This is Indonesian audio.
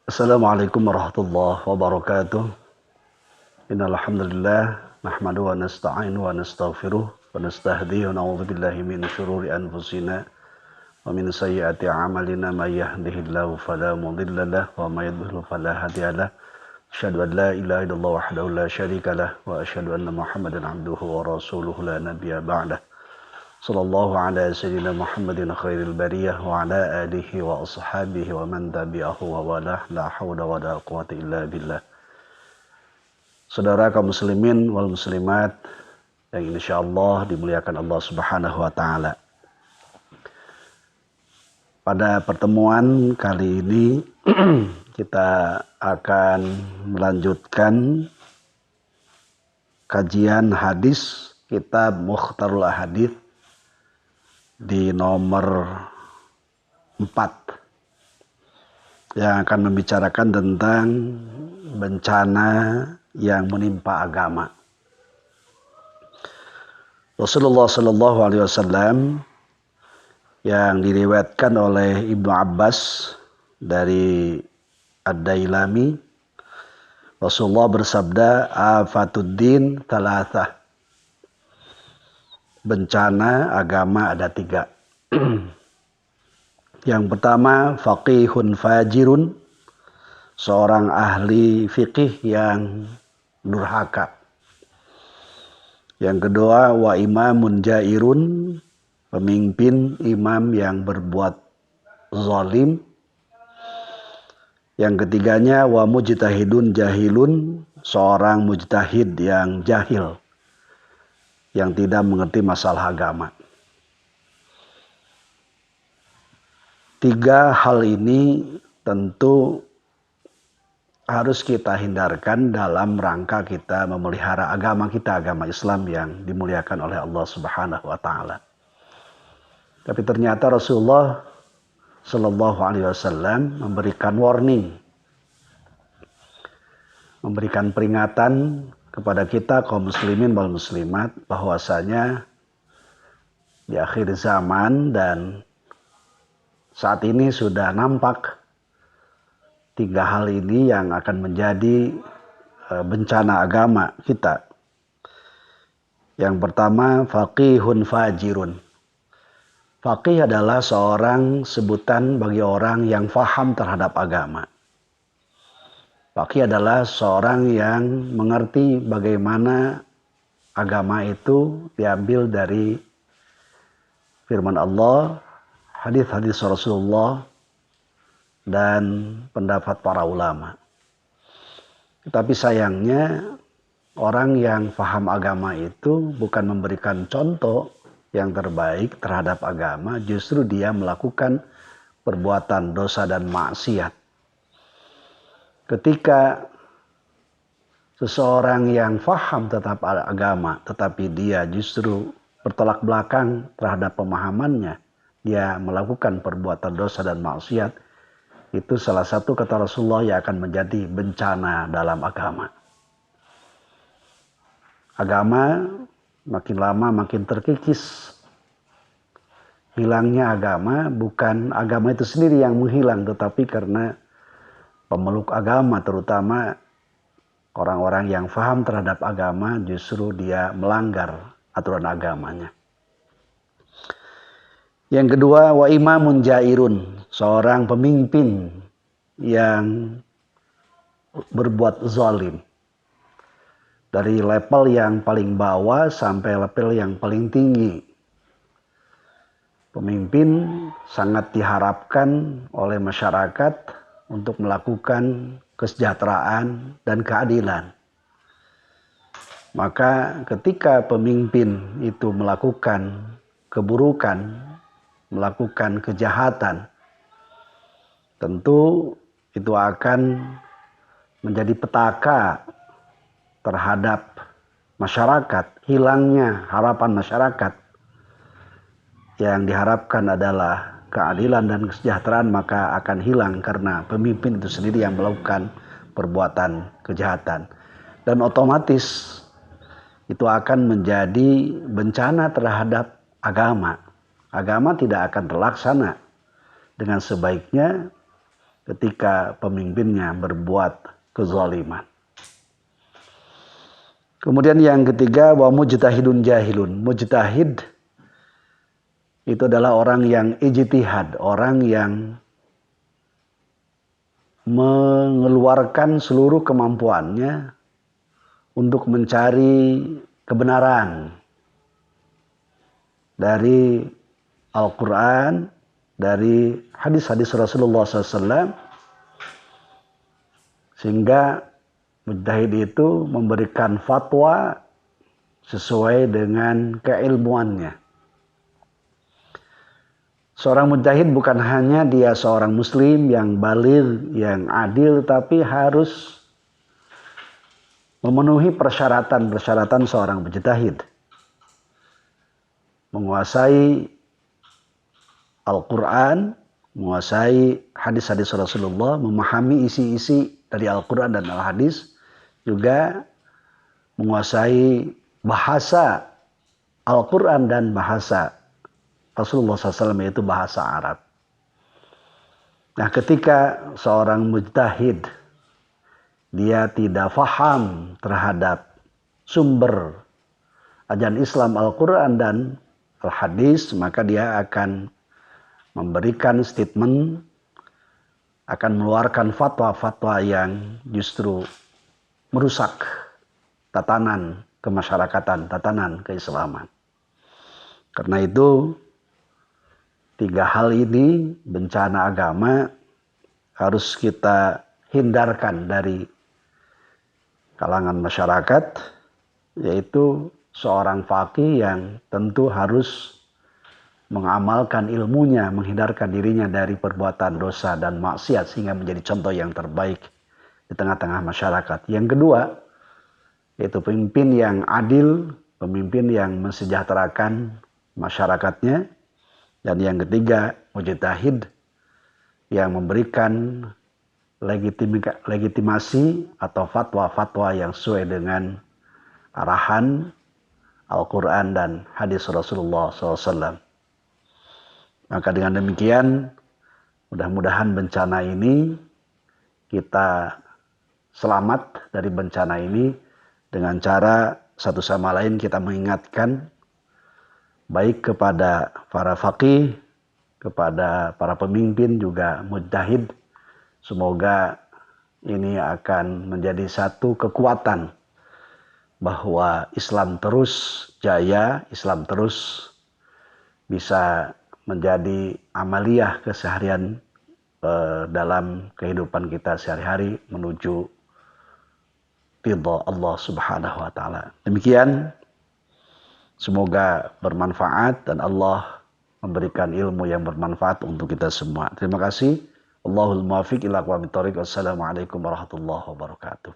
Assalamualaikum warahmatullahi wabarakatuh. Innal hamdalillah nahmadu wa nasta'inu wa nastaghfiruh wa nastahdihi wa na'udzu billahi min syururi anfusina wa min sayyiati a'malina may yahdihillahu fala mudilla lahu wa may yudlil fala hadiya lahu. Asyhadu an la ilaha illallah wahdahu la syarika lahu wa asyhadu anna Muhammadan abduhu wa rasuluhu la nabiyya ba'dah. Sallallahu ala sayyidina Muhammadin khairil bariyah wa ala alihi wa ashabihi wa man tabi'ahu wa walah la hawla wa la quwata illa billah. Saudara kaum muslimin wal muslimat yang insyaallah dimuliakan Allah Subhanahu wa taala. Pada pertemuan kali ini kita akan melanjutkan kajian hadis kitab Mukhtarul Ahadits di nomor 4 yang akan membicarakan tentang bencana yang menimpa agama. Rasulullah Shallallahu Alaihi Wasallam yang diriwayatkan oleh Ibnu Abbas dari Ad-Dailami, Rasulullah bersabda, "Afatuddin thalathah." Bencana agama ada 3. Yang pertama, faqihun fajirun, seorang ahli fikih yang durhaka. Yang kedua, wa imamun jairun, pemimpin imam yang berbuat zalim. Yang ketiganya, wa mujtahidun jahilun, seorang mujtahid yang jahil, yang tidak mengerti masalah agama. 3 hal ini tentu harus kita hindarkan dalam rangka kita memelihara agama kita, agama Islam yang dimuliakan oleh Allah Subhanahu wa taala. Tapi ternyata Rasulullah Shallallahu Alaihi Wasallam memberikan warning, memberikan peringatan kepada kita kaum muslimin wal muslimat bahwasanya di akhir zaman dan saat ini sudah nampak 3 hal ini yang akan menjadi bencana agama kita. Yang pertama, faqihun fajirun. Faqih adalah seorang sebutan bagi orang yang faham terhadap agama. Faqih adalah seorang yang mengerti bagaimana agama itu diambil dari firman Allah, hadis-hadis Rasulullah, dan pendapat para ulama. Tetapi sayangnya orang yang faham agama itu bukan memberikan contoh yang terbaik terhadap agama, justru dia melakukan perbuatan dosa dan maksiat. Ketika seseorang yang faham tetap agama, tetapi dia justru bertolak belakang terhadap pemahamannya, dia melakukan perbuatan dosa dan maksiat, itu salah satu kata Rasulullah yang akan menjadi bencana dalam agama. Agama makin lama makin terkikis. Hilangnya agama, bukan agama itu sendiri yang menghilang, tetapi karena pemeluk agama, terutama orang-orang yang faham terhadap agama, justru dia melanggar aturan agamanya. Yang kedua, wa imamun jairun, seorang pemimpin yang berbuat zalim. Dari level yang paling bawah sampai level yang paling tinggi. Pemimpin sangat diharapkan oleh masyarakat untuk melakukan kesejahteraan dan keadilan. Maka ketika pemimpin itu melakukan keburukan, melakukan kejahatan, tentu itu akan menjadi petaka terhadap masyarakat, hilangnya harapan masyarakat. Yang diharapkan adalah keadilan dan kesejahteraan, maka akan hilang karena pemimpin itu sendiri yang melakukan perbuatan kejahatan. Dan otomatis itu akan menjadi bencana terhadap agama. Agama tidak akan terlaksana dengan sebaiknya ketika pemimpinnya berbuat kezaliman. Kemudian yang ketiga, wa mujtahidun jahilun. Mujtahid itu adalah orang yang ijtihad, orang yang mengeluarkan seluruh kemampuannya untuk mencari kebenaran dari Al-Quran, dari hadis-hadis Rasulullah SAW, sehingga mujtahid itu memberikan fatwa sesuai dengan keilmuannya. Seorang mujtahid bukan hanya dia seorang muslim yang baligh, yang adil, tapi harus memenuhi persyaratan-persyaratan seorang mujtahid. Menguasai Al-Quran, menguasai hadis-hadis Rasulullah, memahami isi-isi dari Al-Quran dan Al-Hadis, juga menguasai bahasa Al-Quran dan bahasa Rasulullah SAW, yaitu bahasa Arab. Nah, ketika seorang mujtahid dia tidak faham terhadap sumber ajaran Islam Al-Quran dan Al-Hadis, maka dia akan memberikan statement, akan mengeluarkan fatwa-fatwa yang justru merusak tatanan kemasyarakatan, tatanan keislaman. Karena itu, tiga hal ini, bencana agama, harus kita hindarkan dari kalangan masyarakat, yaitu seorang faqih yang tentu harus mengamalkan ilmunya, menghindarkan dirinya dari perbuatan dosa dan maksiat sehingga menjadi contoh yang terbaik di tengah-tengah masyarakat. Yang kedua, yaitu pemimpin yang adil, pemimpin yang mensejahterakan masyarakatnya. Dan yang ketiga, mujtahid yang memberikan legitimasi atau fatwa-fatwa yang sesuai dengan arahan Al-Quran dan hadis Rasulullah SAW. Maka dengan demikian, mudah-mudahan bencana ini, kita selamat dari bencana ini dengan cara satu sama lain kita mengingatkan baik kepada para faqih, kepada para pemimpin juga mujtahid. Semoga ini akan menjadi satu kekuatan bahwa Islam terus jaya, Islam terus bisa menjadi amaliyah keseharian dalam kehidupan kita sehari-hari menuju ridha Allah Subhanahu wa taala. Demikian, semoga bermanfaat dan Allah memberikan ilmu yang bermanfaat untuk kita semua. Terima kasih. Allahul muwaffiq ila aqwamit thoriq. Wassalamualaikum warahmatullahi wabarakatuh.